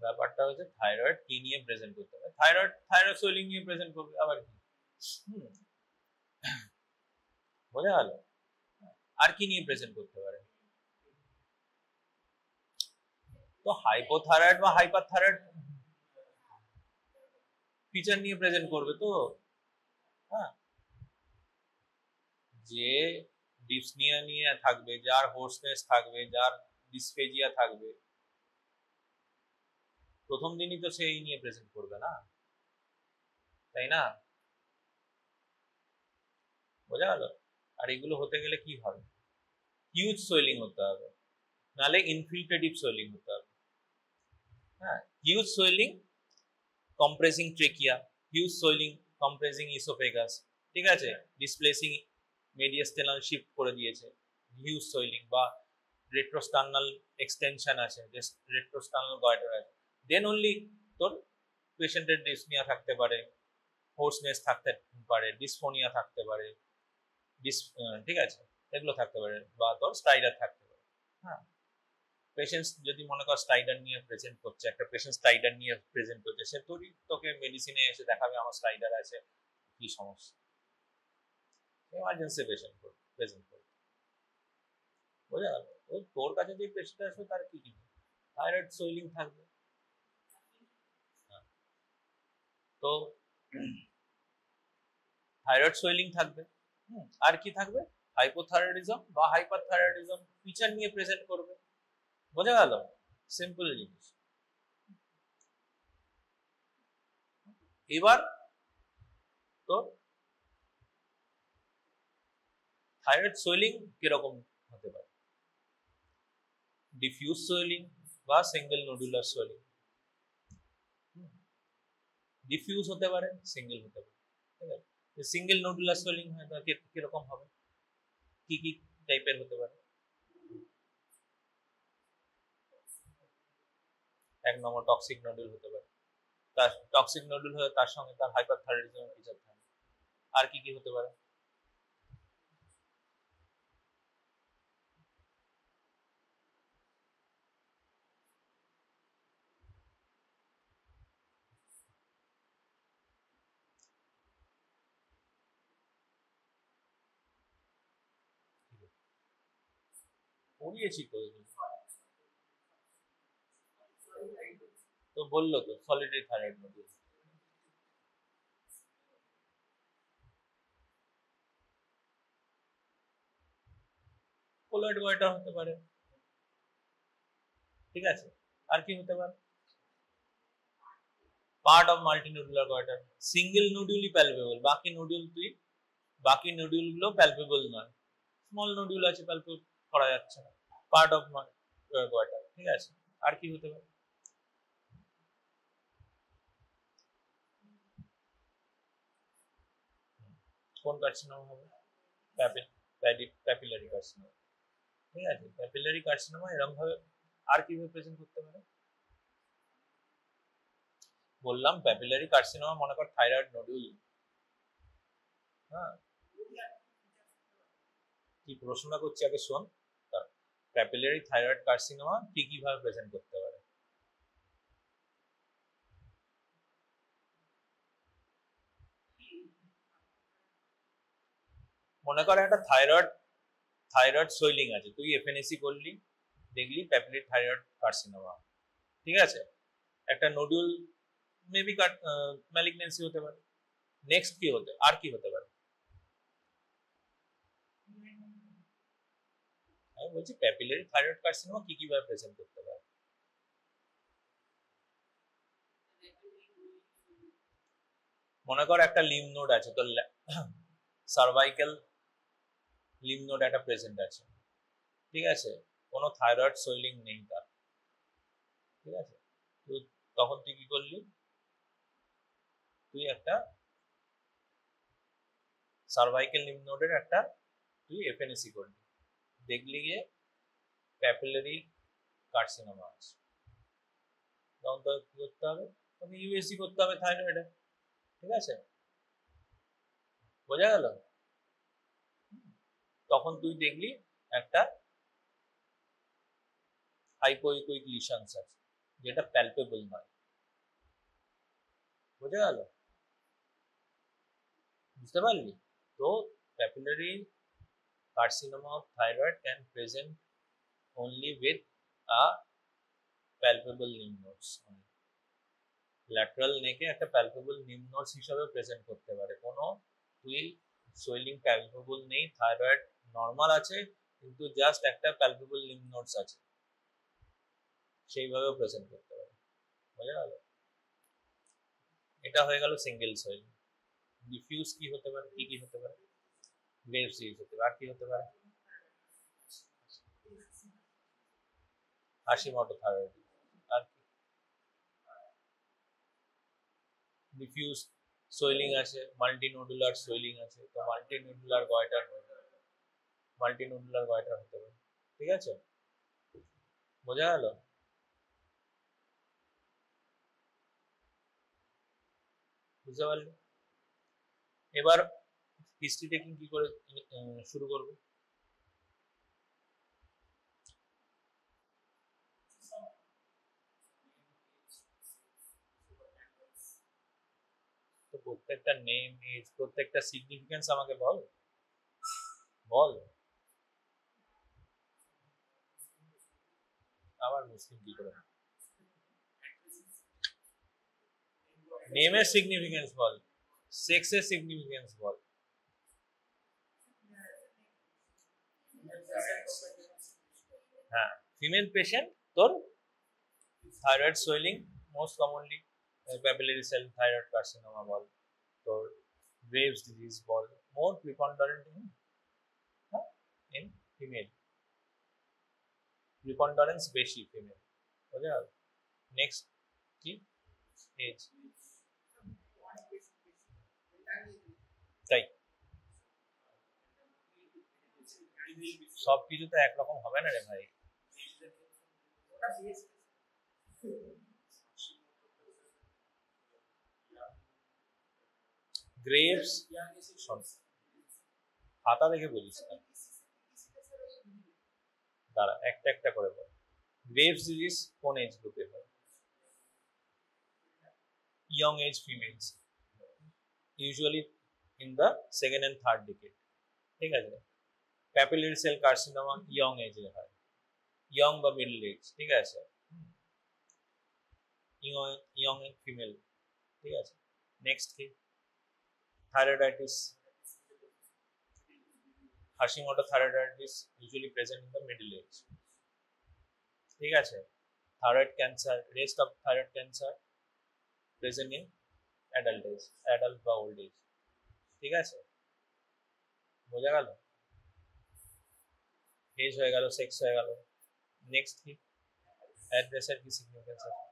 ব্যাপারটা হচ্ছে থাইরয়েড কি নিয়ে প্রেজেন্ট করতে হবে, থাইরয়েড সোয়েলিং নিয়ে প্রেজেন্ট করবে আবার কি, বোঝা গেল? আর কি নিয়ে প্রেজেন্ট করতে পারে? তো হাইপোথাইরয়েড বা হাইপারথাইরয়েড ফিচার নিয়ে প্রেজেন্ট করবে তো। হ্যাঁ, যে ডিসনিয়া নিয়ে থাকবে, যার হোর্সনেস থাকবে, যার ডিসফেজিয়া থাকবে, প্রথম দিনই তো সেই নিয়ে প্রেজেন্ট করবে না, তাই না? বোঝা গেল? আর এগুলো হতে গেলে কি হবে? হিউজ সোয়েলিং হতে হবে, নাহলে ইনফিল্ট্রেটিভ সোয়েলিং হতে হবে। হ্যাঁ, huge swelling compressing trachea, huge swelling compressing oesophagus, ঠিক আছে, ডিসপ্লেসিং মেডিয়াস্টেনাল শিফট করে দিয়েছে, হিউজ সোয়েলিং, বা রেট্রোস্টার্নাল এক্সটেনশন আছে, রেট্রোস্টার্নাল গয়টার আছে, দেন অনলি তোর পেশেন্টের ডিসনিয়া থাকতে পারে, হোর্সনেস থাকতে পারে, ডিসফোনিয়া থাকতে পারে, ঠিক আছে, এগুলো থাকতে পারে, বা তোর স্টাইডার থাকতে পারে। হ্যাঁ, পেশেন্ট যদি মনে কর স্টাইডার নিয়ে প্রেজেন্ট করছে, একটা পেশেন্ট স্টাইডার নিয়ে প্রেজেন্ট করছে, সে তোকে মেডিসিনে এসে দেখাবে আমার স্টাইডার আছে, কি সমস্যা, এমার্জেন্সি পেশেন্ট প্রেজেন্ট করবে, বোঝা গেল? তোর কাছে যে পেশেন্ট আসবে তার কি কি থাইরয়েড সোয়েলিং থাকবে। তো থাইরয়েড সোয়েলিং থাকবে, আর কি থাকবে? হাইপোথাইরয়েডিজম বা হাইপারথাইরয়েডিজম ফিচার নিয়ে প্রেজেন্ট করবে, বোঝা গেল? সিম্পল জিনিস। এবার তো থাইরয়েড সোয়েলিং কিরকম হতে পারে? ডিফিউজ সোয়েলিং বা সিঙ্গেল নোডুলার সোয়েলিং। ডিফিউজ হতে পারে, সিঙ্গেল হতে পারে, ঠিক আছে? সিঙ্গেল নোডুলার সোয়েলিং হয় তো কিরকম হবে, কি কি টাইপের হতে পারে? এক নম্বর টক্সিক নোডুল হতে পারে, তার টক্সিক নোডুল হয়ে তার সঙ্গে তার হাইপারথাইরয়েডিজম ফিচার থাকে। আর কি কি হতে পারে? পড়িয়েছি তো, তো বললো তো solitary thyroid nodule. Colloid goitre হতে পারে, ঠিক আছে। আর কি হতে পারে? Part of multinodular goitre, single নোডুলই প্যালপেবল, বাকি নোডুল গুলো প্যালপেবল নয়, স্মল নোডুল আছে প্যালপেবল করা যাচ্ছে না, পার্ট অফ গয়টার, ঠিক আছে। আর কি হতে পারে? কোন কার্সিনোমা হবে? প্যাপিলারি কার্সিনোমা, ঠিক আছে। প্যাপিলারি কার্সিনোমা এরকম ভাবে আর কিভাবে প্রেজেন্ট করতে পারে? বললাম প্যাপিলারি কার্সিনোমা মনে কর থাইরয়েড নোডুল। হ্যাঁ, কি প্রশ্নটা করছি আগে শোন। প্যাপিলারি থাইরয়েড কার্সিনোমা কি কিভাবে প্রেজেন্ট করতে পারে? মনে কর একটা থাইরয়েড সোয়েলিং আছে, তুই এফএনএসি করলি, দেখলি প্যাপিলারি থাইরয়েড কার্সিনোমা, ঠিক আছে। একটা নোডুল মেবি ম্যালিগন্যান্সি হতে পারে। নেক্সট কি আর কি হতে পারে? আমি বলছি প্যাপিলারি থাইরয়েড কার্সিনোমা কি কিভাবে প্রেজেন্ট করতে পারে? মনে কর একটা লিম্ফ নোড আছে তোর, সার্ভাইকাল লিম্ফ নোড একটা প্রেজেন্ট আছে, ঠিক আছে, কোনো থাইরয়েড সোয়েলিং নেই তার, ঠিক আছে। তো তখন তুই কি করলি? তুই একটা সার্ভাইকাল লিম্ফ নোডের একটা তুই এফএনএসি করলি, দেখলি গিয়ে প্যাপিলারি কার্সিনোমা আছে, তখন তো কি করতে হবে? তোকে ইউএসজি করতে হবে থাইরয়েডে, ঠিক আছে, বোঝা গেল? তখন তুই দেখলি একটা হাইপোইকুইক লিশনস আছে, যেটা প্যালপেবল নয়। বুঝে গেল? বুঝতে পারলি? তো papillary carcinoma of thyroid can present only with a palpable lymph nodes. Lateral নেকে একটা প্যালপেবল lymph nodes হিসাবে প্রেজেন্ট করতে পারে। কোনো তুই সোয়েলিং প্যালপেবল নেই, থাইরয়েড নর্মাল আছে, কিন্তু জাস্ট একটা প্যালপেবল lymph nodes আছে, সেইভাবেও প্রেজেন্ট করতে পারে। বুঝে গেল? এটা হয়ে গেল সিঙ্গেল সোয়েলিং। ডিফিউজ কি হতে পারে, কি কি হতে পারে? গ্রেভস ডিজিজ হতে পারে। আর কি হতে পারে? Hashimoto thyroid. আর কি? ডিফিউজ সোয়েলিং আছে, মাল্টিনোডুলার সোয়েলিং আছে, তো মাল্টিনোডুলার গয়টার হতে পারে। ঠিক আছে? বোঝা গেল? বুঝতে পারলি? এবার হিস্ট্রি টেকিং কি করে শুরু করবো? তো প্রত্যেকটা নেম, এজ, প্রত্যেকটা সিগনিফিকেন্স আমাকে বল। আবার মুসলিম কি করে? নেমের সিগনিফিকেন্স বল, সেক্সের সিগনিফিকেন্স বল। হ্যাঁ, ফিমেল পেশেন্ট তোর thyroid swelling most commonly, papillary cell thyroid carcinoma বল, তোর গ্রেভস ডিজিজ বল, more preponderant in female, preponderance বেশি ফিমেল। বুঝে গেল? নেক্সট কি? এজ। তাই সবকিছু তো একরকম হবে না রে ভাই। গ্রেভস, খাতা দেখে বলিস না, দাঁড়া একটা একটা করে বল। গ্রেভস ডিজিজ কোন এজ গ্রুপে হয়? Young age females, usually in the second and third decade. ঠিক আছে? প্যাপিলারি সেল কার্সিনোমা ইয়ং এজে হয়, ইয়ং বা মিডল এজ। ঠিক আছে? Young female. ঠিক আছে? নেক্সট কি? Thyroiditis, Hashimoto thyroiditis usually present in the middle age. ঠিক আছে? Thyroid cancer, rest of thyroid cancer present in adult age, adult বা ওল্ড এজ। ঠিক আছে? বোঝা গেল? এজ হয়ে গেল, সেক্স হয়ে গেল। নেক্সট কি? অ্যাড্রেসের কি সিগনিফিকেন্স আছে?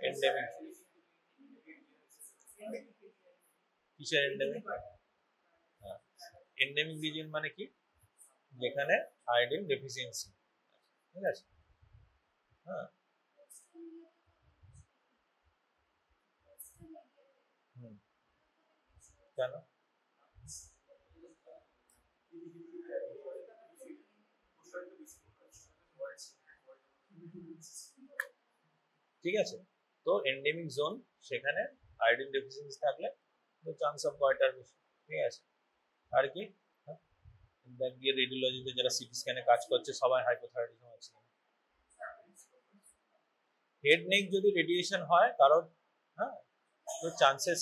এন্ডেমিক। কিসের এন্ডেমিক? হ্যাঁ, এন্ডেমিক রিজিয়ন মানে কি? যেখানে আয়োডিন ডেফিসিয়েন্সি। ঠিক আছে? হ্যাঁ, কেন? ঠিক আছে? তো এন্ডেমিক জোন, সেখানে আয়োডিন ডেফিসিয়েন্সি থাকলে তো চান্স অফ গয়টার বেশি। ঠিক আছে? আর কি? দেখ গিয়ে রেডিওলজিতে যারা সিটি স্ক্যানে কাজ করছে সবাই হাইপোথাইরয়েডিজম আছে। হেড নেক যদি রেডিয়েশন হয় কারণ, হ্যাঁ, তো চান্সেস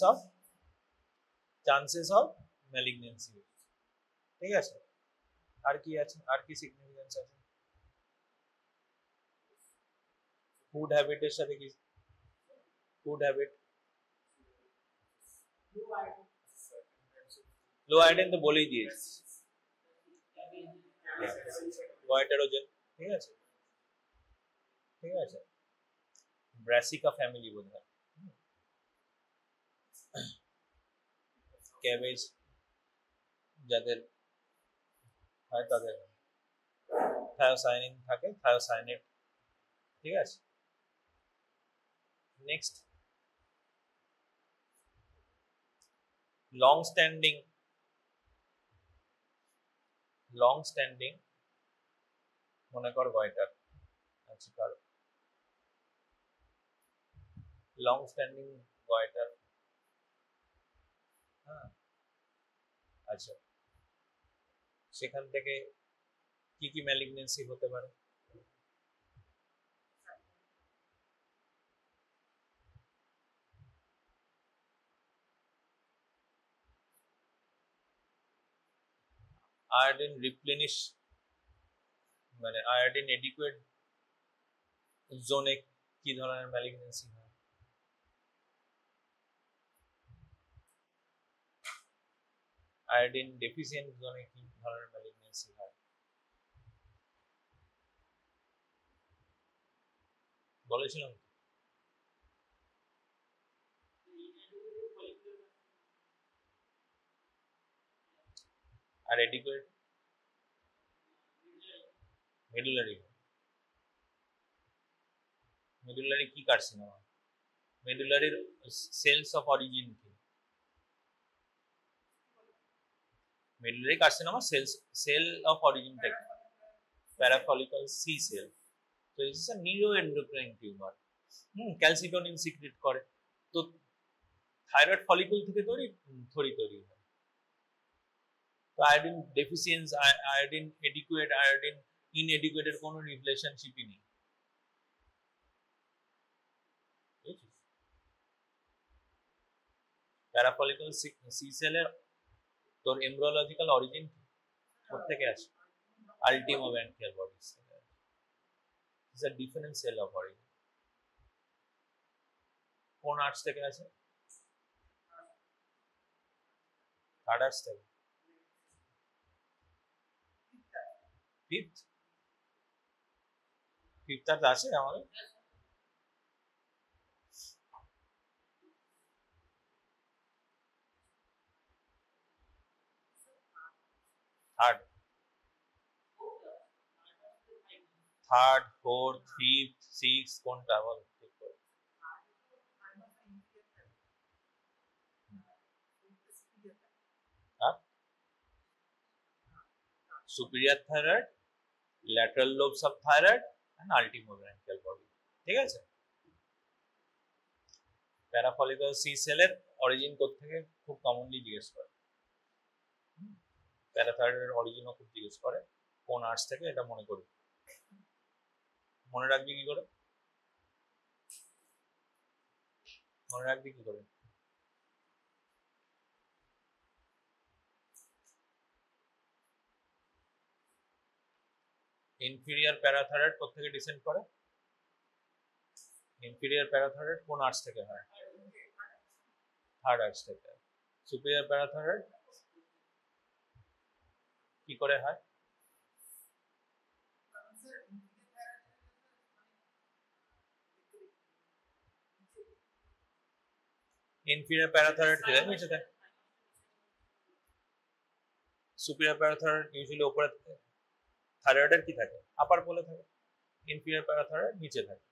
অফ ম্যালিগনেন্সি। ঠিক আছে? আর কি আছে? আর কি সিগনিফিকেন্স আছে? ফুড হ্যাবিটের সাথে কি? ফুড হ্যাবিট, লো আয়োডিন তো বলেই দিয়েছি, গয়টারোজেন। ঠিক আছে? ঠিক আছে? ব্রাসিকা ফ্যামিলি বোধ হয়, ক্যাবেজ যাদের হয় তাদের থায়োসায়ানিন থাকে, থায়োসায়ানেট। ঠিক আছে? নেক্সট, লং স্ট্যান্ডিং মনে কর গয়টার আচ্ছা কারো লং স্ট্যান্ডিং গয়টার, হ্যাঁ আচ্ছা সেখান থেকে কি কি ম্যালিগনেন্সি হতে পারে? আয়োডিন রিপ্লেনিশ মানে আয়োডিন এডিকুয়েট জোনে কি ধরনের ম্যালিগনেন্সি হয়? আয়োডিন ডেফিসিয়েন্ট জোনে কি ধরনের ম্যালিগনেন্সি হয়? বলেছিলাম আর এডিকুয়েট মেডুলারি, মেডুলারি কি কার্সিনোমা? মেডুলারির সেলস অফ অরিজিন কি? মেডুলারি কার্সিনোমা সেল অফ অরিজিনটা কি? প্যারাফলিকাল সি সেল। তো this is a neuroendocrine tumour. Calcitonin secret করে, তো থাইরয়েড ফলিকল থেকে তৈরি হয়। তো আয়োডিন ডেফিসিয়েন্স, আয়োডিন এডিকুয়েট, আয়োডিন ইনএডিকুয়েটের কোনো রিলেশনশিপই নেই। প্যারাফলিকাল সি সেলের তোর এমব্রিওলজিক্যাল অরিজিন কোথা থেকে আসে? আলটিমা ব্র্যানকিয়াল বডি থেকে। It's a different cell of origin. কোন আর্টস থেকে আসে? থার্ড আর্টস থেকে। ফিফথ আর্টস আছে আমাদের? থার্ড, ফোর্থ, ফিফথ, সিক্স কোনটা বল? Superior thyroid, lateral lobes of thyroid and ultimo branchial body. ঠিক আছে? প্যারাফলিকাল সি সেলের অরিজিন কোথা থেকে খুব কমনলি জিজ্ঞেস করে। প্যারাথাইরয়েডের অরিজিনও খুব জিজ্ঞেস করে কোন আর্টস থেকে, এটা মনে করবি। মনে রাখবি কি করে? মনে রাখবি কি করে? ইনফিরিয়র প্যারাথাইরয়েড কোথা থেকে ডিসেন্ড করে? ইনফিরিয়র প্যারাথাইরয়েড কোন আর্টস থেকে হয়? থার্ড আর্টস থেকে। সুপিরিয়র প্যারাথাইরয়েড কি করে হয়? ইনফিরিয়র প্যারাথাইরয়েড কি থাকে? নিচে থাকে। সুপিরিয়র প্যারাথাইরয়েড ইউজুয়ালি উপরে থাকে। থাইরয়েডের কি থাকে? আপার পোলে থাকে। ইনফিরিয়র প্যারাথাইরয়েড নিচে থাকে,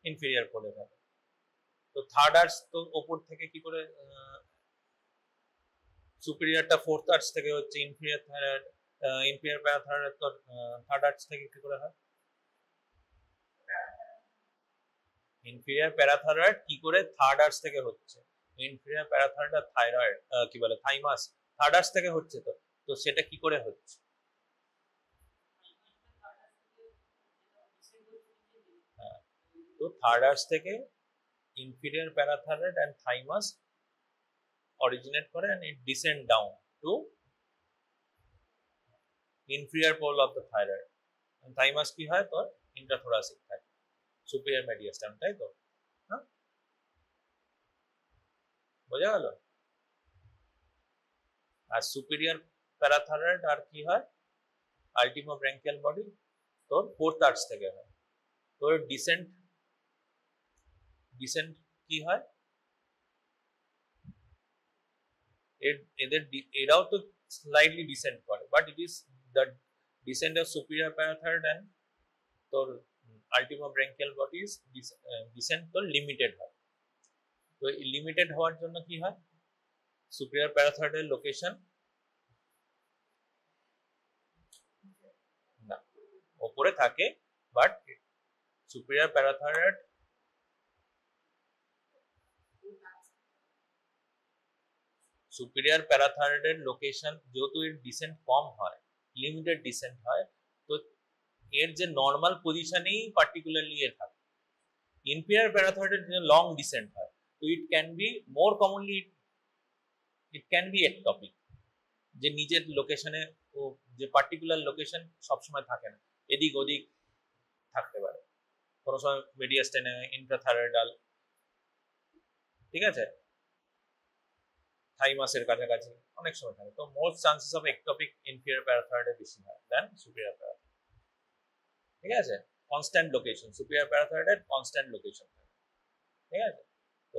ইনফিরিয়র পোলে থাকে। তো থার্ড আর্টস তো উপর থেকে কি করে, সুপিরিয়রটা ফোর্থ আর্টস থেকে হচ্ছে, ইনফিরিয়র থাইরয়েড, ইনফিরিয়র প্যারাথাইরয়েড তো থার্ড আর্টস থেকে কি করে হয়? ইনফিরিয়র প্যারাথাইরয়েড কি করে থার্ড আর্টস থেকে হচ্ছে? ইনফিরিয়র প্যারাথাইরয়েড থাইরয়েড কি বলে থাইমাস থার্ড আর্টস থেকে হচ্ছে, তো তো সেটা কি করে হচ্ছে? তো থার্ড আর্টস থেকে inferior parathyroid and thymus originate করে and it descend down to inferior pole of the thyroid, and thymus কি হয় তোর intrathoracic থাকে, superior mediastinum, তাই তো? হ্যাঁ, বোঝা গেল? আর superior parathyroid আর কি হয়? ultima branchial body তোর fourth arch থেকে হয়। তোর descent কি হয়? এরাও তো slightly descent করে, but it is the descent of superior parathyroid and তোর ultima branchial bodies descent তো লিমিটেড হয়। তো লিমিটেড হওয়ার জন্য কি হয়? superior parathyroid লোকেশন না, ওপরে থাকে, বাট সুপিরিয়র প্যারাথাইরয়েড সুপিরিয়র প্যারাথাইরয়েডের লোকেশন যেহেতু এর ডিসেন্ট কম হয়, লিমিটেড ডিসেন্ট হয়, তো এর যে নর্মাল পজিশনেই পার্টিকুলারলি এর থাকে। ইনফিরিয়র প্যারাথাইরয়েড যে লং ডিসেন্ট হয়, তো it can be more commonly it can be ectopic, যে নিজের লোকেশনে ও যে পার্টিকুলার লোকেশন সবসময় থাকে না, এদিক ওদিক থাকতে পারে, কোনো সময় মিডিয়াস্টেনে ইন্ট্রাথাইরয়েডাল, ঠিক আছে, থাইমাসের কাছাকাছি অনেক সময় থাকে। তো most chances of ectopic inferior প্যারাথাইরয়েডে বেশি হয় দেন সুপিরিয়র প্যারাথাইরয়েড, ঠিক আছে। কনস্ট্যান্ট লোকেশন, সুপিরিয়র প্যারাথাইরয়েডের কনস্ট্যান্ট লোকেশন, ঠিক আছে। তো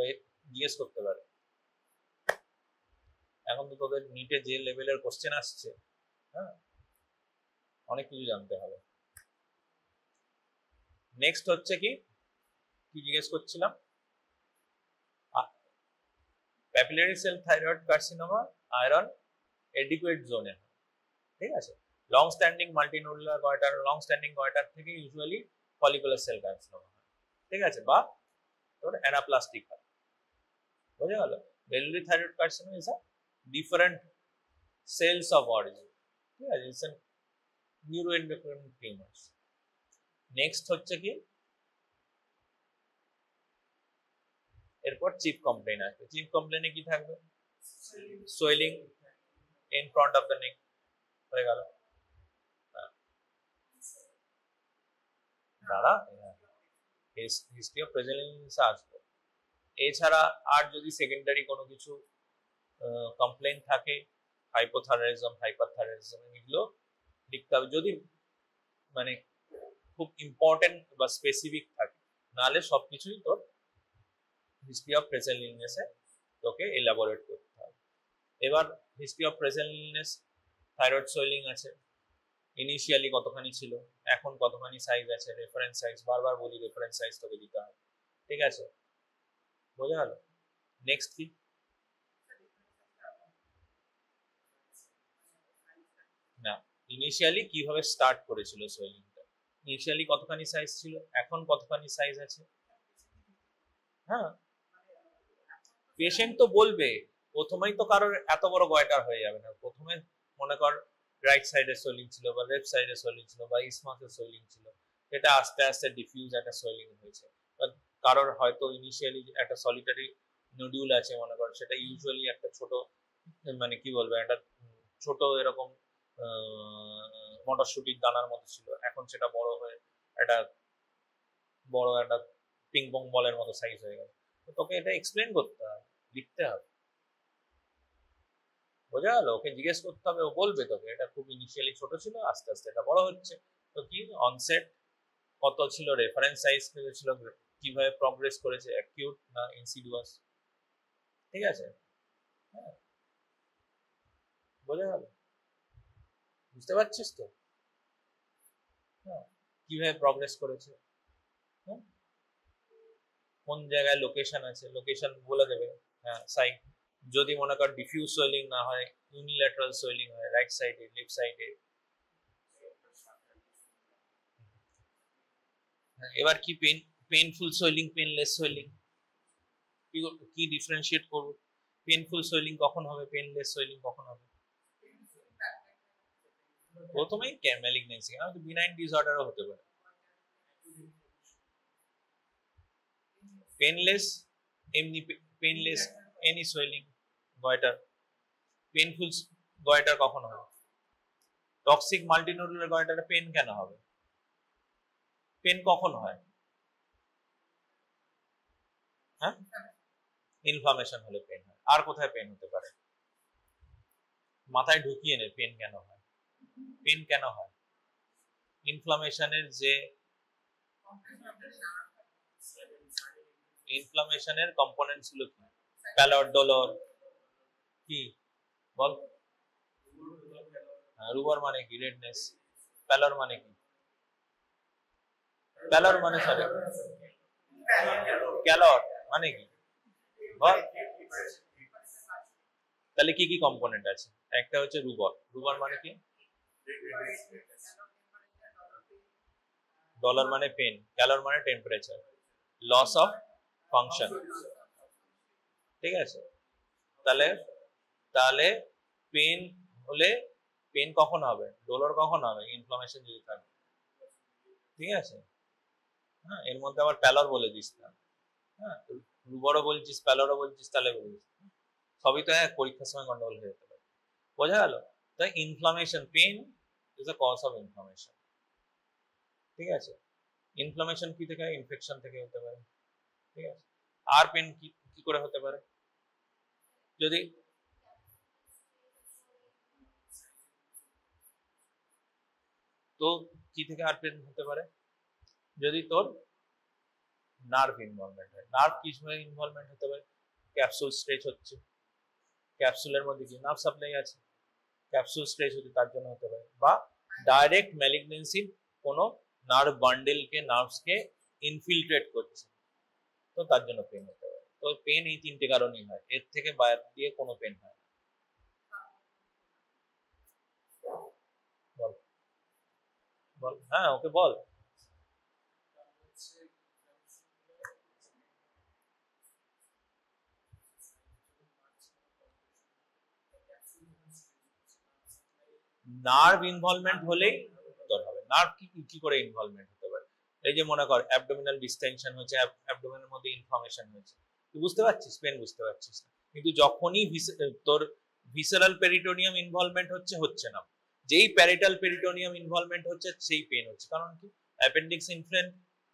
জিজ্ঞেস করতে পারে। এখন তো তোদের নিটে যে লেভেলের কোশ্চেন আসছে, হ্যাঁ, অনেক কিছু জানতে হবে। নেক্সট হচ্ছে কি জিজ্ঞেস করছিলাম, papillary cell thyroid carcinoma iron adequate জোনে, ঠিক আছে। Long standing multinodular goitre, long standing goitre থেকে ইউজুয়ালি ফলিকুলার সেল কার্সিনোমা হয়, ঠিক আছে, বা তোর অ্যানাপ্লাস্টিক হয়, বুঝে গেল। বেলিয়ারি thyroid carcinoma is a different cells of origin, ঠিক আছে, it's a neuroendocrine tumours. Next হচ্ছে কি, এরপর চিফ কমপ্লেইন আসবে। চিফ কমপ্লেইনে কি থাকবে? Swelling in front of the neck, হয়ে গেল। দাঁড়া, হিস্ট্রি অফ প্রেজেন্স আসবে। এছাড়া আর যদি সেকেন্ডারি কোনো কিছু কমপ্লেইন থাকে, হাইপোথাইরয়েডিজম, হাইপারথাইরয়েডিজম, এগুলো লিখতে হবে যদি মানে খুব ইম্পর্টেন্ট বা স্পেসিফিক থাকে, নাহলে সবকিছুই তোর হিস্ট্রি অফ প্রেজেন্ট ইলনেসে তোকে এলাবোরেট করতে হবে। এবার history of present illness, thyroid swelling আছে, ইনিশিয়ালি কতখানি ছিল, এখন কতখানি সাইজ আছে, রেফারেন্স সাইজ, বারবার বলি রেফারেন্স সাইজ তোকে দিতে হবে, ঠিক আছে, বোঝা গেল। নেক্সট কি, না ইনিশিয়ালি কিভাবে স্টার্ট করেছিল সোয়েলিংটা, ইনিশিয়ালি কতখানি সাইজ ছিল, এখন কতখানি সাইজ আছে, হ্যাঁ। পেশেন্ট তো বলবে, প্রথমেই তো কারোর এত বড় গয়টার হয়ে যাবে না। প্রথমে মনে কর রাইট সাইডে সোয়েলিং ছিল বা লেফট সাইডে সোয়েলিং ছিল বা ইসমাসে সোয়েলিং ছিল, এটা আস্তে আস্তে ডিফিউজ একটা সোয়েলিং হয়েছে। কারোর হয়তো ইনিশিয়ালি একটা সলিটারি নোডিউল আছে মনে কর, সেটা ইউজুয়ালি একটা ছোট মানে কি বলবো একটা ছোট এরকম মটরশুটির দানার মতো ছিল, এখন সেটা বড় হয়ে একটা বড় একটা পিং পং বলের মতো সাইজ হয়ে গেল। তোকে এটা এক্সপ্লেন করতে হবে, লিখতে হবে, বোঝা গেল। ওকে জিজ্ঞেস করতে হবে, ও বলবে তোকে এটা খুব ইনিশিয়ালি ছোট ছিল, আস্তে আস্তে এটা বড় হচ্ছে। তো কি অনসেট কত ছিল, রেফারেন্স সাইজ কত ছিল, কিভাবে প্রগ্রেস করেছে, অ্যাকিউট না ইনসিডিয়াস, ঠিক আছে, হ্যাঁ, বোঝা গেল, বুঝতে পারছিস তো, হ্যাঁ, কিভাবে প্রগ্রেস করেছে, হ্যাঁ, কোন জায়গায় লোকেশন আছে, লোকেশন বলে দেবে, হ্যাঁ, সাইড যদি মনে কর ডিফিউজ সোয়েলিং না হয়, ইউনিল্যাটারাল সোয়েলিং হয়, রাইট সাইডে, লেফট সাইডে। এবার কি পেইনফুল সোয়েলিং, পেনলেস সোয়েলিং, কি ডিফারেন্সিয়েট করব? পেইনফুল সোয়েলিং কখন হবে, পেনলেস সোয়েলিং কখন হবে? প্রথমেই ম্যালিগন্যান্সি, আমাদের বিনাইন ডিসঅর্ডারও হতে পারে। পেনলেস এমনি painless any swelling goitre, painful goitre কখন হবে? টক্সিক মাল্টিনোডুলার গয়টারে পেন কেন হবে? পেন কখন হয়? হ্যাঁ, ইনফ্লামেশন হলে পেন হয়। আর কোথায় পেন হতে পারে? মাথায় ঢুকিয়ে নে পেন কেন হয়, পেন কেন হয়? ইনফ্লামেশনের যে ইনফ্লামেশনের কম্পোনেন্টস গুলো কি? প্যালর, ডলর, কি বল? রুবার মানে কি? রেডনেস। প্যালর মানে কি? প্যালর মানে সরি ক্যালর মানে কি বল? তাহলে কি কি কম্পোনেন্ট আছে? একটা হচ্ছে রুবার, রুবার মানে কি? ডলার মানে পেন, ক্যালর মানে টেম্পারেচার, লস অফ ফাংশন। ঠিক আছে, তাহলে তাহলে পেন হলে, পেন কখন হবে, ডলার কখন হবে, ইনফ্লামেশন যদি থাকে। ঠিক আছে, হ্যাঁ, এর মধ্যে আবার প্যালর বলে দিস না। হ্যাঁ, রুবরও বলছিস, প্যালরও বলছিস, তাহলে বলিস সবই তো এক, পরীক্ষার সময় গন্ডগোল হয়ে যেতে পারে। বোঝা গেল? তাই inflammation, pain is a cause of inflammation. ঠিক আছে, ইনফ্লামেশন কি থেকে, ইনফেকশন থেকে হতে পারে। ঠিক আছে, আর পেন কি কি করে হতে পারে, যদি তো কি থেকে আর পেন হতে পারে, যদি তোর নার্ভ ইনভলভমেন্ট হয়। নার্ভ কি সময় ইনভলভমেন্ট হতে পারে, ক্যাপসুল স্ট্রেচ হচ্ছে, ক্যাপসুলের মধ্যে কি নার্ভ সাপ্লাই আছে, ক্যাপসুল স্ট্রেচ হচ্ছে তার জন্য হতে পারে, বা ডাইরেক্ট ম্যালিগনেন্সি কোনো নার্ভ বান্ডেলকে, নার্ভসকে ইনফিলট্রেট করছে, তো তার জন্য পেন হতে পারে। তো পেন এই তিনটে কারণেই হয়, এর থেকে বাইরে দিয়ে কোনো পেন হয় না। বল বল, হ্যাঁ ওকে বল। নার্ভ ইনভলভমেন্ট হলেই তোর হবে। নার্ভ কি কি করে ইনভলভমেন্ট হতে পারে, এই যে মনে কর অ্যাবডোমিনাল ডিসটেনশন হচ্ছে, অ্যাবডোমিনের মধ্যে ইনফ্লামেশন হয়েছে, তুই বুঝতে পারছিস, পেন বুঝতে পারছিস না, কিন্তু যখনই তোর ভিসেরাল পেরিটোনিয়াম ইনভলভমেন্ট হচ্ছে, হচ্ছে না, যেই প্যারিটাল পেরিটোনিয়াম ইনভলভমেন্ট হচ্ছে সেই পেন হচ্ছে। কারণ কি, অ্যাপেন্ডিক্স ইনফ্লেম,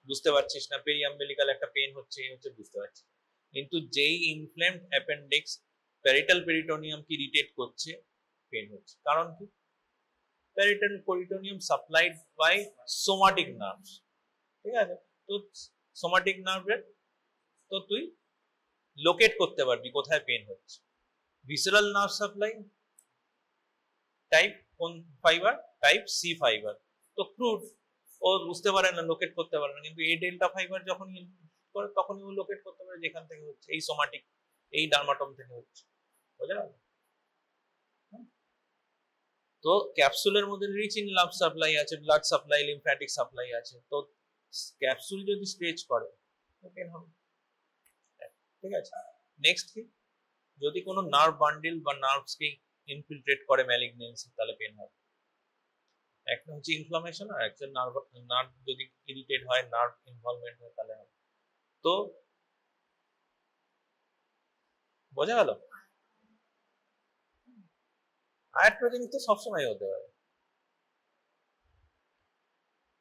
বুঝতে পারছিস না, পেরিয়াম্বেলিক্যাল একটা পেন হচ্ছে, এই হচ্ছে, বুঝতে পারছিস, কিন্তু যেই ইনফ্লেমড অ্যাপেন্ডিক্স প্যারিটাল পেরিটোনিয়াম কি ইরিটেট করছে, পেন হচ্ছে। কারণ কি, parietal peritoneum supplied by somatic nerves. ঠিক আছে, তো সোমাটিক নার্ভের তো তুই লোকেট করতে পারবি কোথায় পেন হচ্ছে। ভিসেরাল নার্ভ সাপ্লাই টাইপ কোন ফাইবার, টাইপ সি ফাইবার, তো ক্রুড, ও বুঝতে পারে না, লোকেট করতে পারে না, কিন্তু এই ডেল্টা ফাইবার যখন করে তখনই ও লোকেট করতে পারে যেখান থেকে হচ্ছে, এই সোমাটিক, এই ডার্মাটম থেকে হচ্ছে। বুঝা গেল? তো ক্যাপসুলের মধ্যে রিচ ইন লাভ সাপ্লাই আছে, ব্লাড সাপ্লাই, লিম্ফ্যাটিক সাপ্লাই আছে, তো ক্যাপসুল যদি স্ট্রেচ করে তো পেন হবে। ঠিক আছে, নেক্সট কি, যদি কোনো নার্ভ বান্ডেল বা নার্ভসকে ইনফিলট্রেট করে ম্যালিগনেন্সি, তাহলে পেন হবে। একটা হচ্ছে ইনফ্লামেশন, আর একটা নার্ভ, নার্ভ যদি ইরিটেট হয়, নার্ভ ইনভলভমেন্ট হয়, তাহলে হবে। তো বোঝা গেল? আর একটা জিনিস তো সবসময় হতে পারে,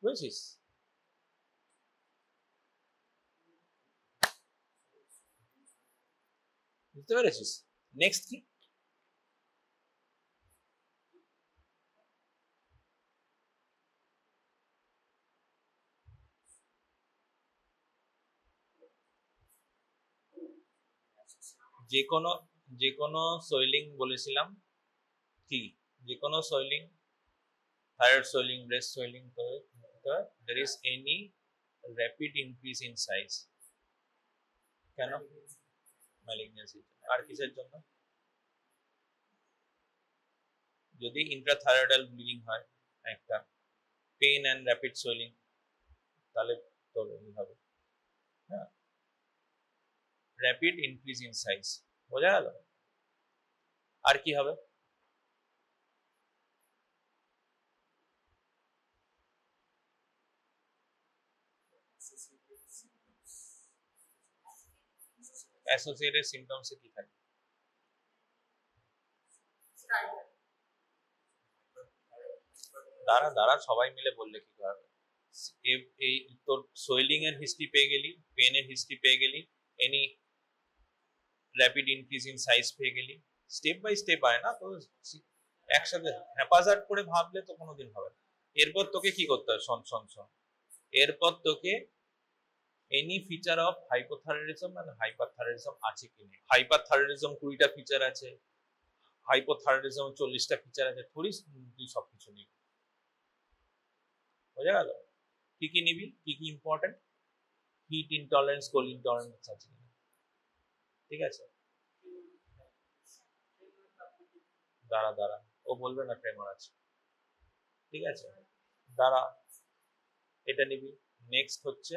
বুঝছিস? বুঝতে পেরেছিস? নেক্সট কি, যে কোনো, যে কোনো সোয়েলিং বলেছিলাম কি, যে কোনো swelling, thyroid swelling, breast swelling, তো there is any rapid increase in size, কেন, ম্যালিগনেন্সি। আর কিসের জন্য, যদি ইন্ট্রাথাইরয়েডাল ব্লিডিং হয়, একটা পেন অ্যান্ড র্যাপিড সোয়েলিং, তাহলে তোর হবে, হ্যাঁ, র্যাপিড ইনক্রিজ ইন সাইজ। বোঝা গেল? আর কি হবে, অ্যাসোসিয়েটেড সিমটমসে কি থাকে, দাঁড়া দাঁড়া, সবাই মিলে বললে কি হবে, এই তোর সোয়েলিং এর হিস্ট্রি পেয়ে গেলি, পেন এর হিস্ট্রি পেয়ে গেলি, any rapid increase in size পেয়ে গেলি, স্টেপ বাই স্টেপ হয় না তো, একসাথে হ্যাপাজার্ড করে ভাবলে তো কোনোদিন হবে না। এরপর তোকে কি করতে হবে, শোন শোন শোন, এরপর তোকে any feature of hypothyroidism and hyperthyroidism আছে কি নেই, হাইপারথাইরয়েডিজম 20টা ফিচার আছে, হাইপোথাইরয়েডিজম 40টা ফিচার আছে, থোড়ি তুই সবকিছু নিবি। বোঝা গেল? কি কি নিবি, কি কি important, heat intolerance, cold intolerance আছে কিনা। ঠিক আছে, দাঁড়া দাঁড়া, ও বলবে না ট্রেমর আছে। ঠিক আছে, দাঁড়া, এটা নিবি, নেক্সট হচ্ছে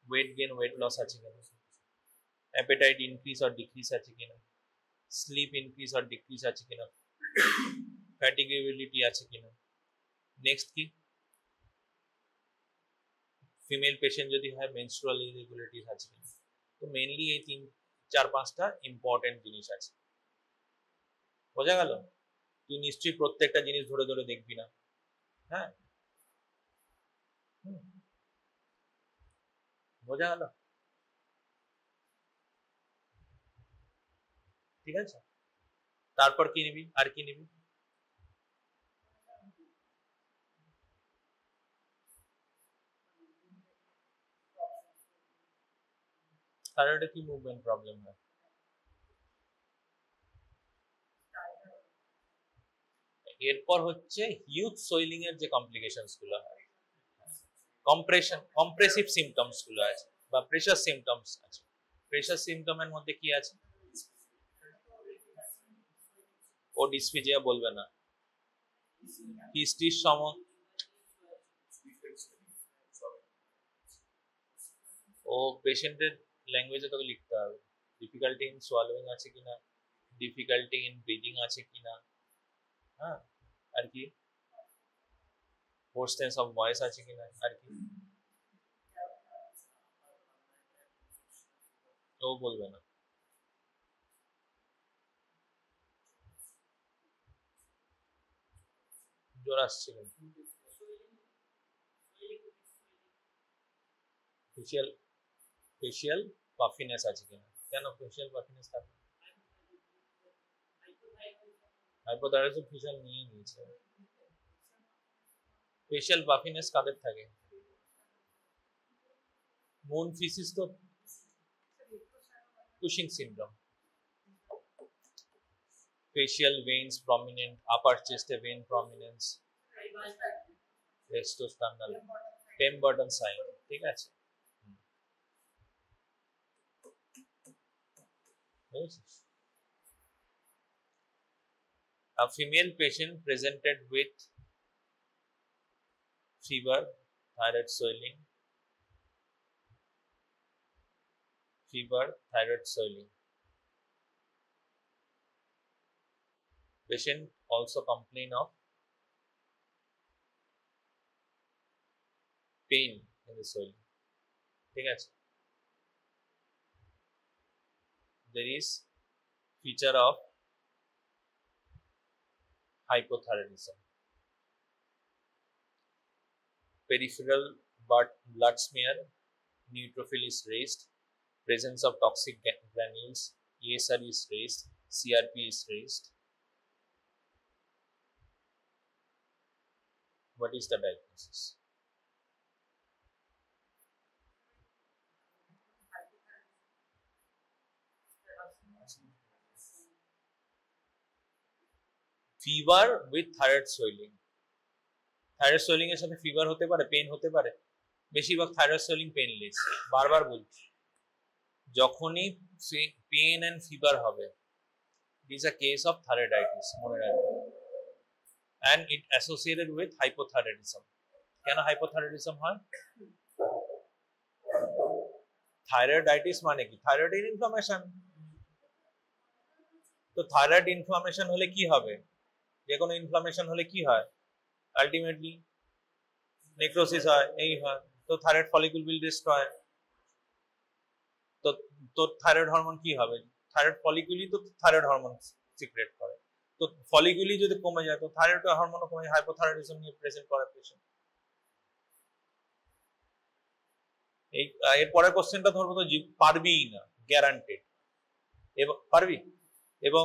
ওয়েট গেন ওয়েট লস আছে কিনা, অ্যাপেটাইট ইনক্রিজ অর ডিক্রিজ আছে কিনা, স্লিপ ইনক্রিজ অর ডিক্রিজ আছে কিনা, ফ্যাটিগেবিলিটি আছে কিনা। নেক্সট কি, ফিমেল পেশেন্ট যদি হয় মেনস্ট্রুয়াল ইরেগুলারিটিস আছে কিনা। তো মেইনলি এই 4-5টা ইম্পর্টেন্ট জিনিস আছে। বোঝা গেল? তুই নিশ্চয়ই প্রত্যেকটা জিনিস ধরে ধরে দেখবি না, হ্যাঁ, বোঝা গেল? ঠিক আছে, তারপর কি নিবি, আর কি নিবি? থাইরয়েডে কি মুভমেন্ট প্রবলেম হয়? এরপর হচ্ছে হিউজ সোয়েলিং এর যে কমপ্লিকেশনস গুলো হয়, কম্প্রেসিভ সিমটমস গুলো আছে বা প্রেশার সিমটমস আছে। প্রেশার সিমটমের মধ্যে কি আছে? ও ডিসফিজিয়া বলবে না, হিস্ট্রির ও পেশেন্টের ল্যাঙ্গুয়েজে তোকে লিখতে হবে। ডিফিকাল্টি ইন সোয়ালোইং আছে কিনা, ডিফিকাল্টি ইন ব্রিদিং আছে কিনা, হ্যাঁ, আর কি হোর্সনেস অফ ভয়েস আছে কিনা, আর কি ও বলবে না। জ্বর আসছিল, ফেশিয়াল ফেশিয়াল পাফিনেস আছে কিনা। কেন ফেশিয়াল পাফিনেস থাকে? হাইপোথাইরয়েডিজম ফেশিয়াল নিয়ে নিয়েছে। ফেশিয়াল পাফিনেস কাদের থাকে? মুন ফিসিস তো Cushing syndrome. facial veins prominent, upper chest vein prominence, retrosternal Pemberton sign. ঠিক আছে, a female patient presented with fever, thyroid swelling, patient also complain of pain in the swelling। ঠিক আছে, there is feature of hypothyroidism, peripheral blood smear, neutrophil is raised, presence of toxic granules, ESR is raised, CRP is raised। What is the diagnosis? Fever with thyroid swelling. Thyroid swelling এর সাথে fever হতে পারে, pen হতে পারে। বেশিরভাগ thyroid swelling painless. বারবার বলছি, যখনই পেন এন্ড ফিভার হবে, it is a case of thyroiditis, মনে রাখবেন। and it associated with hypothyroidism। কেন হাইপোথাইরয়েডিজম হয়? থাইরয়েডাইটিস মানে কি? থাইরয়েডের ইনফ্লামেশন। তো থাইরয়েড ইনফ্লামেশন হলে কি হবে? যে কোনো ইনফ্লামেশন হলে কি হয়? আলটিমেটলি নেক্রোসিস হয়, এই হয়। তো থাইরয়েড ফলিকুল উইল ডিস্ট্রয়। তো তোর থাইরয়েড হরমোন কি হবে? থাইরয়েড ফলিকুলই তো থাইরয়েড হরমোন সিক্রেট করে। তো ফলিকুলই যদি কমে যায়, তো থাইরয়েড হরমোনও কমে, হাইপোথাইরয়েডিজম নিয়ে প্রেজেন্ট করে পেশেন্ট। এই এরপরে কোশ্চেনটা ধরবো তো পারবি না, গ্যারান্টেড। এবং পারবি, এবং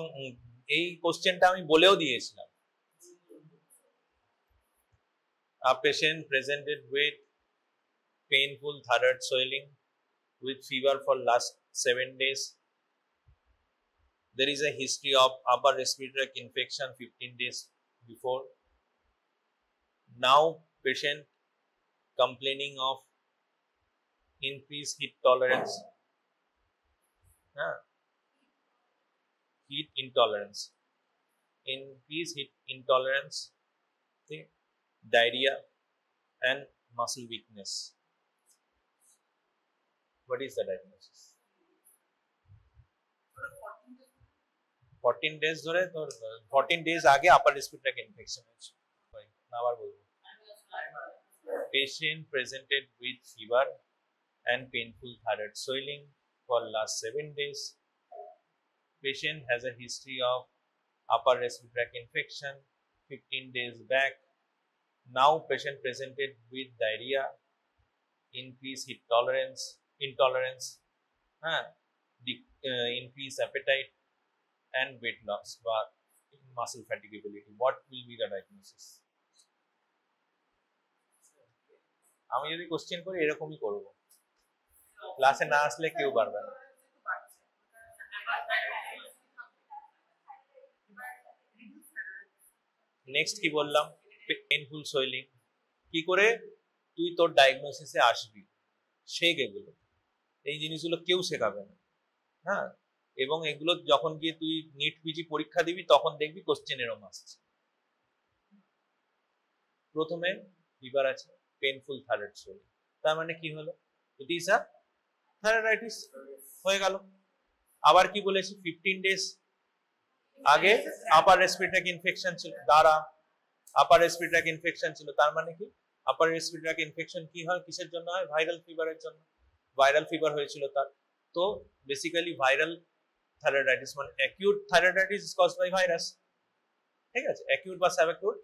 এই কোশ্চেনটা আমি বলেও দিয়েছিলাম। A patient presented with painful thyroid swelling with fever for last 7 days. There is a history of upper respiratory infection 15 days before. Now patient complaining of increased heat tolerance, increased heat intolerance. diarrhea, and muscle weakness. What is the diagnosis? 14 days ধরে তোর 14 days আগে upper respiratory tract infection হয়েছে। আবার বলবো, patient presented with fever and painful thyroid swelling for last 7 days. Patient has a history of upper respiratory tract infection 15 days back. Now patient presented with diarrhea, increased heat intolerance, increased appetite, and weight loss, but muscle fatigability. What will be the diagnosis? আমি যদি question করি এরকমই করব, ক্লাসে না আসলে কেউ পারবে না। নেক্সট কি বললাম, পেইনফুল সোয়েলিং। কি করে তুই তোর ডায়াগনোসিসে আসবি, শেখ এগুলো, এই জিনিসগুলো কেউ শেখাবে না। হ্যাঁ, এবং এগুলো যখন গিয়ে তুই নিট পিজি পরীক্ষা দিবি তখন দেখবি কোশ্চেন এরকম আসছে। প্রথমে ফিভার আছে, পেইনফুল থাইরয়েড সোয়েলিং, তার মানে কি হলো, ইট ইজ আ থাইরয়েডাইটিস হয়ে গেল। আবার কি বলেছি, 15 ডেজ আগে আপার রেসপিরেটরি ইনফেকশন ছিল, আপার রেসপিরেটরি ইনফেকশন ছিল, তার মানে কি আপার রেসপিরেটরি ইনফেকশন কি হয়, কিসের জন্য হয়, ভাইরাল ফিভারের জন্য। ভাইরাল ফিভার হয়েছিল তার, তো বেসিক্যালি ভাইরাল থাইরয়েডাইটিস মানে acute thyroiditis is caused by virus. ঠিক আছে, অ্যাকিউট বা সাবঅ্যাকিউট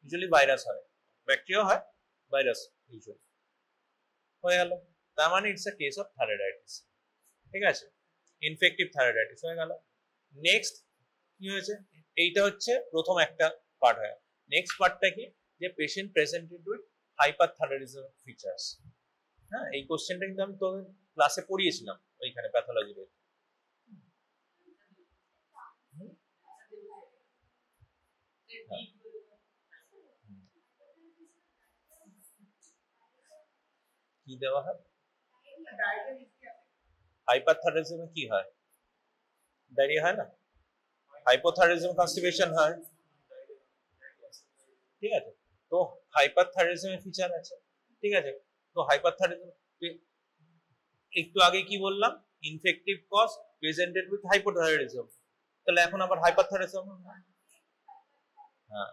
ইউজুয়ালি ভাইরাস হয়, ব্যাকটেরিয়া হয়, ভাইরাস ইউজুয়ালি হয়ে গেল। তার মানে it's a case of thyroiditis. ঠিক আছে, ইনফেক্টিভ থাইরয়েডাইটিস হয়ে গেল। নেক্সট কি হয়েছে, এইটা হচ্ছে প্রথম একটা পার্ট হয়। নেক্সট পার্টটা কি, যে patient presented with hyperthyroidism features. হ্যাঁ, এই কোশ্চেনটা কিন্তু আমি তোদের ক্লাসে পড়িয়েছিলাম ওইখানে প্যাথোলজিতে। কি দেওয়া হয়, হাইপারথাইরয়েডিজমে কি হয়, ডায়রিয়া হয় না, হাইপোথাইরয়েডিজম কনস্টিপেশন হয়। ঠিক আছে, তো হাইপারথাইরয়েডিজমের ফিচার আছে। ঠিক আছে, তো হাইপারথাইরয়েডিজম একটু আগে কি বললাম, infective cause presented with hypothyroidism, তাহলে এখন আবার হাইপারথাইরয়েডিজম। হ্যাঁ,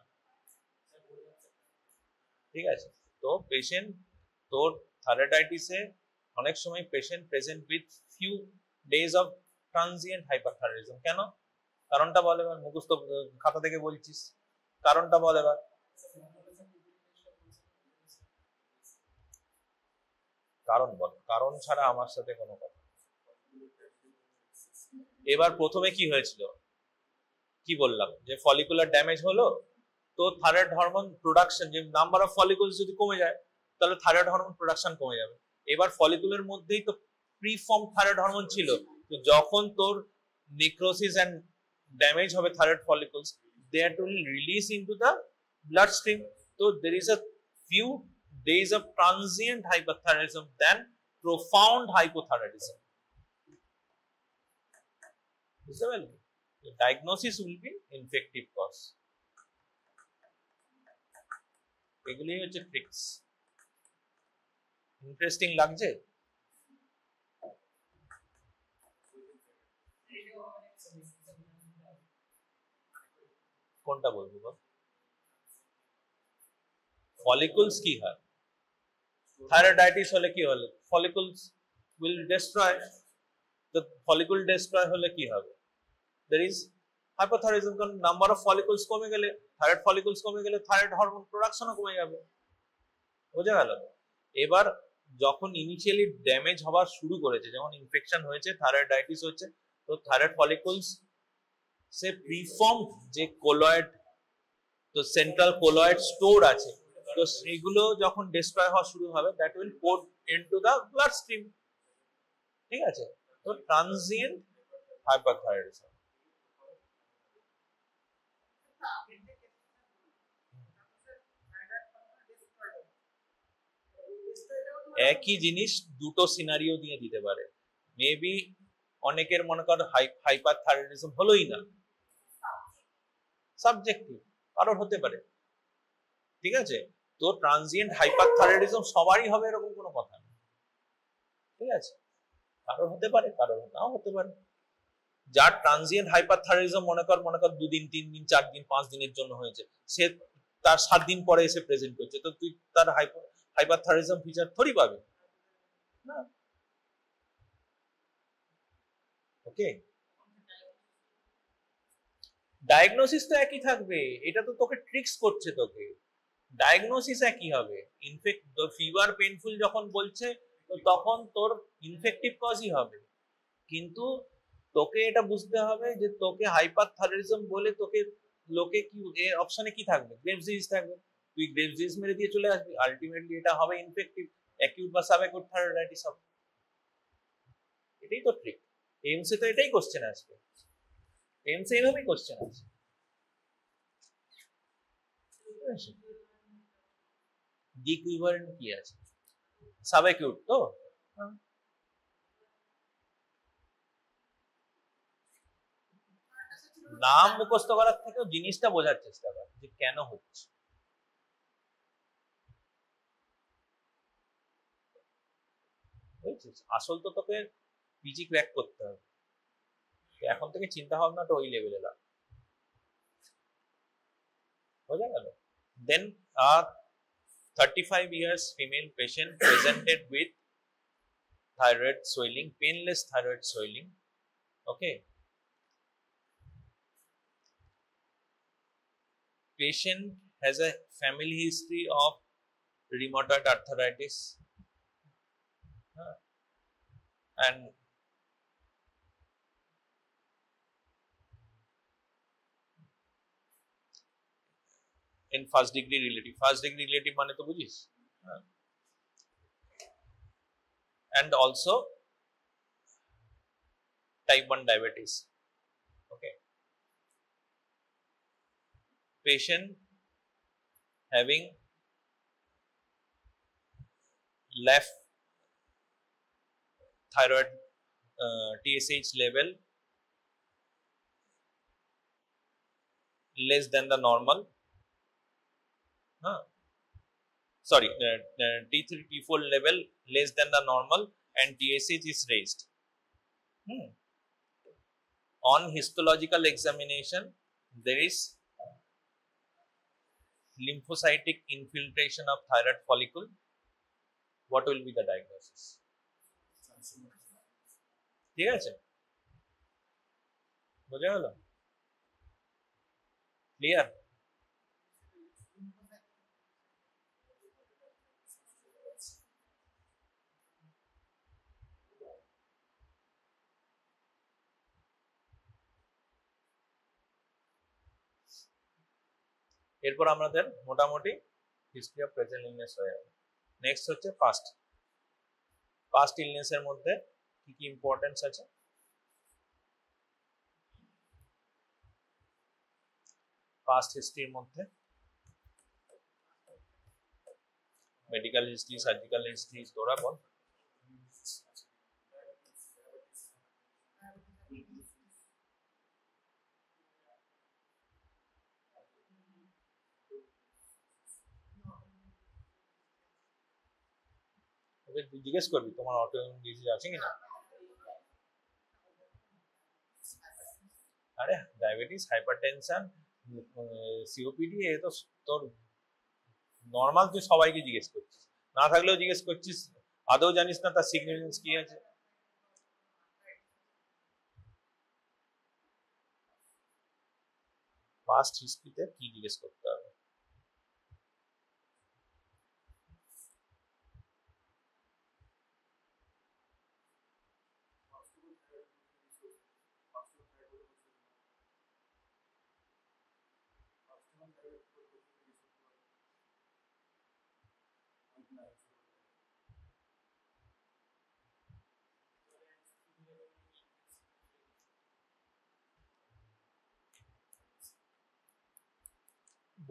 ঠিক আছে, তো পেশেন্ট তোর থাইরয়েডাইটিসে অনেক সময় patient present with few days of transient hyperthyroidism. কেন, কারণটা বল এবার, মুখস্থ খাতা থেকে বলছিস, কারণটা বল এবার। কারণ বল, কারণ ছাড়া আমার সাথে কোনো কথা। এবার প্রথমে কি হয়েছিল, কি বললাম, যে ফলিকুলার ড্যামেজ হলো, তো থাইরয়েড হরমোন প্রোডাকশন, যে নাম্বার অফ ফলিকুলস যদি কমে যায় তাহলে থাইরয়েড হরমোন প্রোডাকশন কমে যাবে। এবার ফলিকুলের মধ্যেই তো প্রিফর্ম থাইরয়েড হরমোন ছিল, তো যখন তোর নেক্রোসিস এন্ড ড্যামেজ হবে thyroid ফলিকুলস, they are to release into the bloodstream, so there is a few days of transient hyperthyroidism than profound hypothyroidism. বুঝতে পারলি, the diagnosis will be infective cause. এগুলি হচ্ছে tricks. Interesting লাগছে? কোনটা বলবো বল? ফলিকুলস কি হয়, থাইরয়েডাইটিস হলে কি হলো, ফলিকুলস উইল ডিস্ট্রয়, তো ফলিকুল ডিস্ট্রয় হলে কি হবে, there is hypothyroidism, কারণ নাম্বার অফ ফলিকুলস কমে গেলে, থাইরয়েড ফলিকুলস কমে গেলে থাইরয়েড হরমোন প্রোডাকশনও কমে যাবে। বোঝা গেল? এবার যখন ইনিশিয়ালি ড্যামেজ হওয়া শুরু করেছে, যখন ইনফেকশন হয়েছে, থাইরয়েডাইটিস হচ্ছে, তো থাইরয়েড ফলিকুলস সে প্রিফর্ম যে কোলয়েড, তো সেন্ট্রাল কোলয়েড স্টোর আছে, তো সেগুলো যখন ডিস্ট্রয় হওয়া শুরু হবে, that will poor into the blood stream. ঠিক আছে, তো ট্রানজিয়েন্ট হাইপারথাইরয়েডিজম। একই জিনিস দুটো সিনারিও দিয়ে দিতে পারে, মেবি অনেকের মনে কর হাইপারথাইরয়েডিজম হলোই না, সাবজেক্টিভ কারোর হতে পারে। ঠিক আছে, তো ট্রানজিয়েন্ট হাইপারথাইরয়েডিজম সবারই হবে এরকম কোনো কথা নেই, ঠিক আছে? কারোর হতে পারে, কারোর নাও হতে পারে। যার ট্রানজিয়েন্ট হাইপারথাইরয়েডিজম মনে কর 2 দিন 3 দিন 4 দিন 5 দিনের জন্য হয়েছে, সে তার 7 দিন পরে এসে প্রেজেন্ট করছে, তো তুই তার হাইপারথাইরয়েডিজম ফিচার থরি পাবে না। ওকে, ডায়াগনোসিস তো একই থাকবে, এটা তো তোকে ট্রিক্স করছে, তোকে ডায়াগনোসিস একই হবে। ইনফেক্ট ফিভার পেইনফুল যখন বলছে তো তখন তোর ইনফেক্টিভ কজই হবে, কিন্তু তোকে এটা বুঝতে হবে যে তোকে হাইপারথাইরয়েডিজম বলে তোকে লোকে কি এর অপশনে কি থাকবে, গ্রেভস ডিজিজ থাকবে, তুই গ্রেভস ডিজিজ মেরে দিয়ে চলে আসবি, আলটিমেটলি এটা হবে ইনফেক্টিভ অ্যাকিউট বা সাবঅ্যাকিউট থাইরয়েডাইটিস হবে। এটাই তো ট্রিক। এইমসে তো এটাই কোশ্চেন আসবে, এইমসে এইভাবেই কোশ্চেন আছে। ইকুইভ্যালেন্ট কি আছে, সাবঅ্যাকিউট তো নাম মুখস্থ করার থেকেও জিনিসটা বোঝার চেষ্টা কর যে কেন হচ্ছে। আসল তো তোকে পিজি ক্র্যাক করতে হবে, এখন থেকে চিন্তা ভাবনাটা ওই লেভেলে লাগ, বোঝা গেল? দেন 35 years female patient presented with thyroid swelling, painless thyroid swelling. Okay, patient has a family history of rheumatoid arthritis and in first degree relative মানে তো বুঝিস, and also type 1 diabetes. Okay, patient having left thyroid TSH level less than the normal, sorry, T3 T4 level less than the normal and TSH is raised. On histological examination there is lymphocytic infiltration of thyroid follicle. What will be the diagnosis? ঠিক আছে, বোঝা গেল? Clear? এরপর আমাদের মোটামুটি history of present illness হয়ে যাবে। Next হচ্ছে পাস্ট ইলনেস এর মধ্যে কি কি ইম্পর্টেন্স আছে। পাস্ট হিস্ট্রির মধ্যে মেডিকেল হিস্ট্রি, সার্জিক্যাল হিস্ট্রি, তোরা বল। জিজ্ঞেস করবি তোমার অটোইমিউন ডিজিজ আছে কিনা। আরে ডায়াবেটিস, হাইপারটেনশন, সিওপিডি, এ তো তোর নর্মাল, তুই সবাইকে জিজ্ঞেস করছিস, না থাকলেও জিজ্ঞেস করছিস, আদৌ জানিস না তার সিগনিফিকেন্স কি আছে। পাস্ট হিস্ট্রিতে কি জিজ্ঞেস করতে হবে?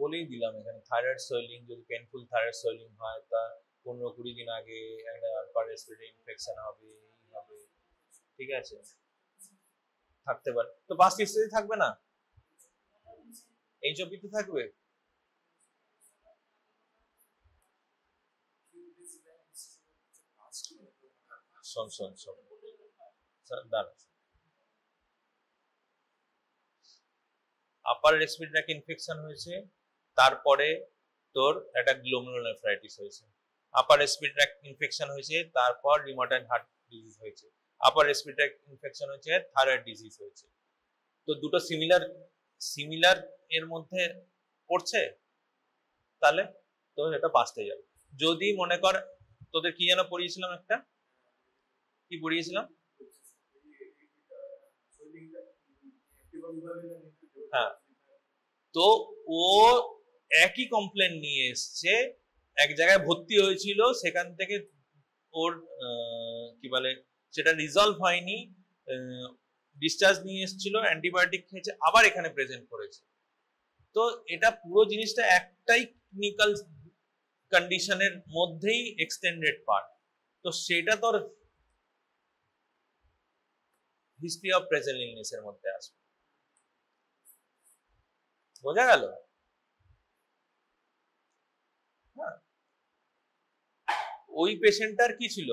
বলেই দিলাম এখানে, থাইরয়েড সোয়েলিং, যদি পেনফুল থাইরয়েড সোয়েলিং হয় তা 15-20 দিন আগে একটা আলফা রেসপিরেটরি ইনফেকশন হবে, ঠিক আছে, থাকতে পারে। তো পাস্ট হিস্ট্রি থাকবে না, এইচওপিতে থাকবে। শোন শোন শোন দাঁড়া, আপার রেসপিরেটরি ট্র্যাক্ট ইনফেকশন হয়েছে, তারপরে তোর একটা গ্লোমেরুলোনেফ্রাইটিস হয়েছে, আপার রেসপিরেটরি ট্র্যাক্ট ইনফেকশন হয়েছে, তারপর রিউমাটয়েড হার্ট ডিজিজ হয়েছে, আপার রেসপিরেটরি ট্র্যাক্ট ইনফেকশন হয়েছে, থাইরয়েড ডিজিজ হয়েছে। তো দুটো সিমিলার এর মধ্যে পড়ছে, তাহলে তো এটা বাঁচতে যাবে। যদি মনে কর তোদের কি যেন পড়িয়েছিলাম, একটা কি পড়িয়েছিলাম, হ্যাঁ, তো ও একই কমপ্লেন নিয়ে এসছে, এক জায়গায় ভর্তি হয়েছিল, সেখান থেকে ওর কি বলে সেটা রিজলভ হয়নি, ডিসচার্জ নিয়ে এসেছিল, অ্যান্টিবায়োটিক খেয়েছে, আবার এখানে প্রেজেন্ট করেছে। তো এটা পুরো জিনিসটা একটাই ক্লিনিক্যাল কন্ডিশনের মধ্যেই এক্সটেন্ডেড পার্ট, তো সেটা তোর হিস্ট্রি অফ প্রেজেন্ট ইলনেস এর মধ্যে আসবে। বোঝা গেল? হ্যাঁ, ওই পেশেন্টটার কি ছিল,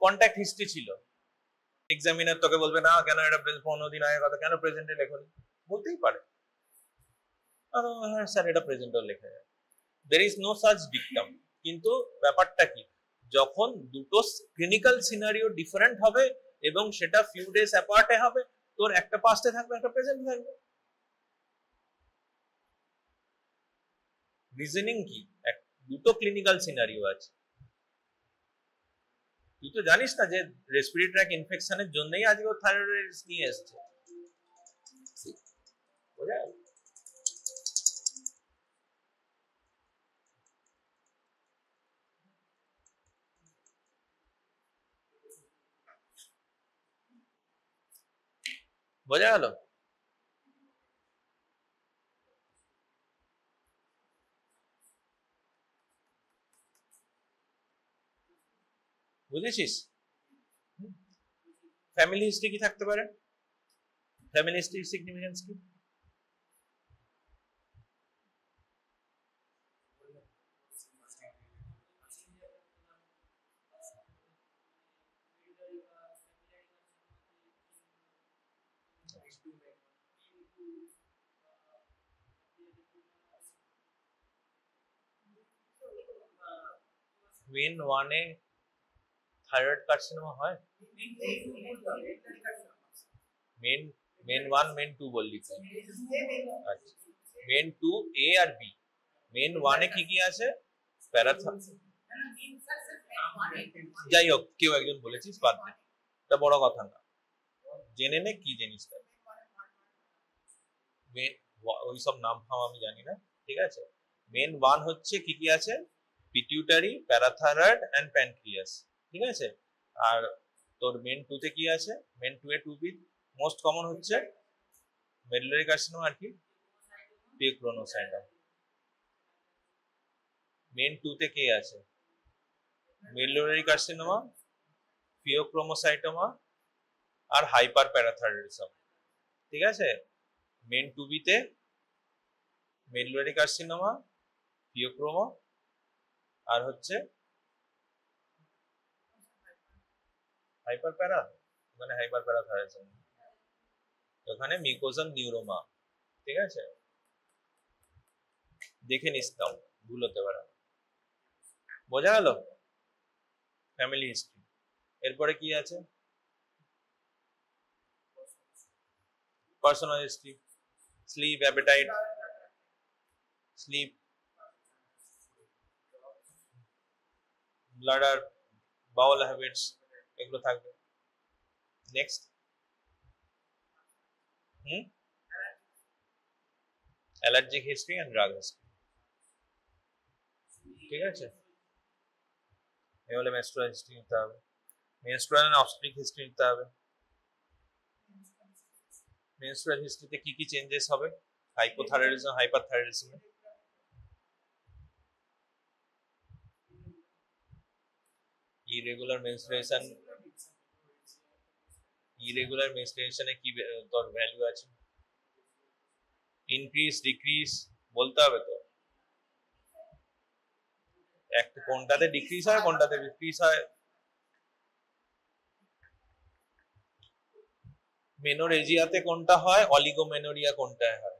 কন্ট্যাক্ট হিস্ট্রি ছিল, এক্সামিনার তোকে বলবে না কেন এটা 15 দিন আগে কথা, কেন প্রেজেন্টে লেখনি, বলতেই পারে, হ্যাঁ স্যার এটা প্রেজেন্টও লেখা যায়, দের ইজ নো সাচ ডিকটাম। কিন্তু ব্যাপারটা কি, যখন দুটো ক্লিনিক্যাল সিনারিও ডিফারেন্ট হবে এবং সেটা ফিউ ডেজ অ্যাপার্টে হবে, তোর একটা পাস্টে থাকবে, একটা প্রেজেন্টে থাকবে। রিজনিং কি, দুটো ক্লিনিক্যাল সিনারিও আছে। তুই তো জানিস না যে রেসপিরেটরি ট্র্যাক্ট ইনফেকশনের জন্যই আজকে ও থাইরয়েড নিয়ে এসেছে। বোঝা গেল? বোঝা গেল? বুঝেছিস? ফ্যামিলি হিস্ট্রি কি থাকতে পারে? ফ্যামিলি হিস্ট্রির সিগনিফিকেন্স কি? মেন 1 এ থাইরয়েড কার্সিনোমা হয়? মেন 1 মেন 2 বললি তো? আচ্ছা, মেন 2 এ আর বি। মেন 1 এ কি কি আছে? যাই হোক, কেউ একজন বলেছিস, বাদ দে, এটা বড় কথা না, জেনে নে কি জিনিসটা। ওইসব নাম ফাম আমি জানি না, ঠিক আছে। মেন 1 হচ্ছে কি কি আছে, পিটিউটারি, প্যারাথাইরয়েড এন্ড প্যানক্রিয়াস, ঠিক আছে। আর তোর মেন 2 তে কি আছে, মেন 2 এ 2B মোস্ট কমন হচ্ছে মেডুলারি কার্সিনোমা আর কি পিওক্রোনোসাইটোমা। মেন 2 তে কে আছে, মেডুলারি কার্সিনোমা, পিওক্রোমোসাইটোমা আর হাইপার প্যারাথাইরয়েডিজম, ঠিক আছে। মেন 2B তে মেডুলারি কার্সিনোমা, পিওক্রোমো আর হচ্ছে হাইপার প্যারা, মানে হাইপার প্যারাথাইরয়েডিজম, ওখানে মিউকোজাল নিউরোমা, ঠিক আছে। দেখে নিস, তাও ভুল হতে পারে। বোঝা গেল ফ্যামিলি হিস্ট্রি? এরপরে কি আছে, personal history, sleep, appetite, sleep, bladder, bowel habits, এগুলো থাকবে। Next, allergic history and drug history, ঠিক আছে। এগুলো মেনস্ট্রুয়াল হিস্ট্রি নিতে হবে, মেনস্ট্রুয়াল এন্ড অবস্ট্রিক হিস্ট্রি নিতে হবে। মেনস্ট্রুয়াল হিস্ট্রিতে কি কি চেঞ্জেস হবে, hypothyroidism, hyperthyroidism, irregular menstruation, irregular মেনস্ট্রুয়েশনে কি তোর ভ্যালু আছে, ইনক্রিজ ডিক্রিজ বলতে হবে তো, একটা কোনটাতে ডিক্রিজ হয় কোনটাতে ডিক্রিজ হয়। মেনোরেজিয়াতে কোনটা হয়, অলিগোমেনোরিয়া কোনটায় হয়?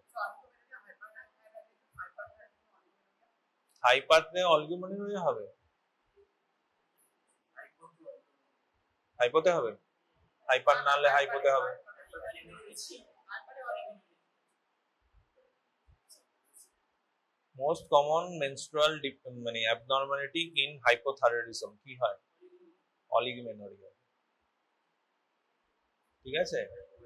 হাইপারতে অলিগোমেনোরিয়া হবে, হাইপোতে হবে, হাইপার না হলে হাইপোতে হবে। মোস্ট কমন মেনস্ট্রুয়াল মানে অ্যাবনর্মালিটি ইন হাইপোথাইরয়েডিজম কি হয়? অলিগোমেনোরিয়া। ঠিক আছে।